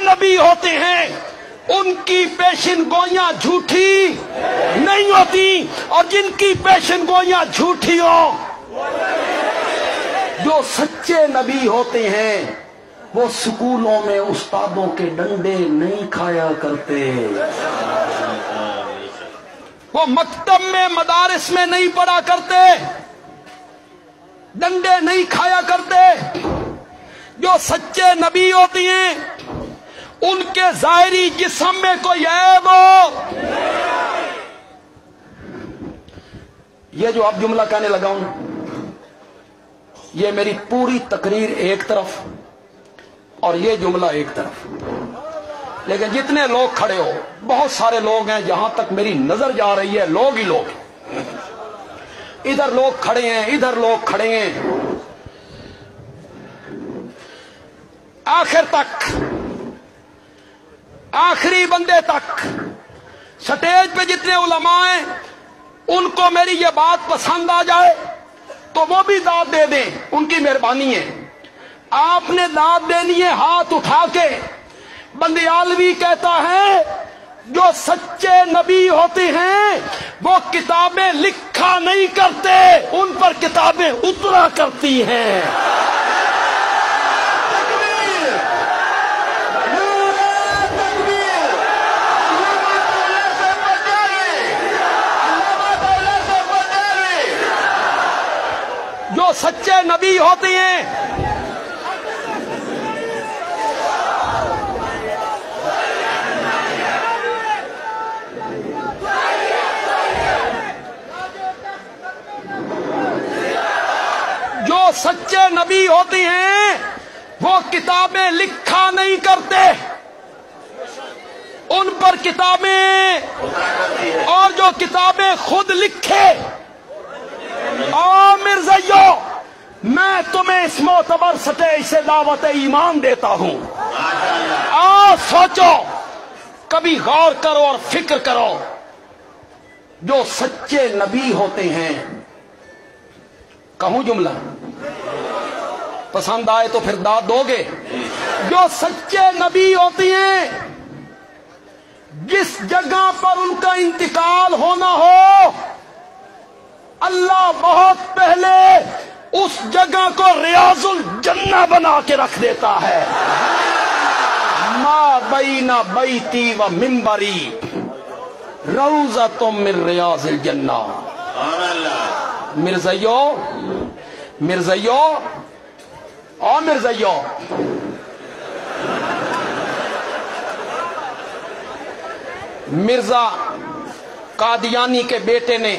نبی ہوتے ہیں ان کی پیشن گوئیاں جھوٹی نہیں ہوتی، اور جن کی پیشن گوئیاں جھوٹی ہوں، جو سچے نبی ہوتے ہیں وہ سکولوں میں استادوں کے ڈنڈے نہیں کھایا کرتے، وہ مکتب میں مدارس میں نہیں پڑھا کرتے، ڈنڈے نہیں کھایا کرتے۔ جو سچے نبی ہوتی ہیں ان کے ظاہری جسم میں کوئی عیب ہو، یہ جو اب جملہ کہنے لگا ہوں یہ میری پوری تقریر ایک طرف اور یہ جملہ ایک طرف، لیکن جتنے لوگ کھڑے ہو، بہت سارے لوگ ہیں، جہاں تک میری نظر جا رہی ہے لوگ ہی لوگ، ادھر لوگ کھڑے ہیں ادھر لوگ کھڑے ہیں، آخر تک آخری بندے تک سٹیج پہ جتنے علماء ہیں ان کو میری یہ بات پسند آ جائے تو وہ بھی داد دے دیں، ان کی مہربانی ہے۔ آپ نے داد دینی ہے ہاتھ اٹھا کے۔ بندیالوی کہتا ہے جو سچے نبی ہوتے ہیں وہ کتابیں لکھا نہیں کرتے، ان پر کتابیں اترا کرتی ہیں۔ جو سچے نبی ہوتے ہیں جو سچے نبی ہوتے ہیں وہ کتابیں لکھا نہیں کرتے، ان پر کتابیں، اور جو کتابیں خود لکھے۔ آ مرزائیو، میں تمہیں اس معتبر سٹیج سے دعوت ایمان دیتا ہوں، آ سوچو، کبھی غور کرو اور فکر کرو، جو سچے نبی ہوتے ہیں، کہوں جملہ پسند آئے تو پھر داد دو گے، جو سچے نبی ہوتے ہیں جس جگہ پر ان کا انتقال ہونا ہو، اللہ بہت پہلے اس جگہ کو ریاض الجنہ بنا کے رکھ دیتا ہے۔ ما بین بیتی و منبری روضۃ من ریاض الجنہ۔ مرزائیو مرزائیو اور مرزائیو، مرزا قادیانی کے بیٹے نے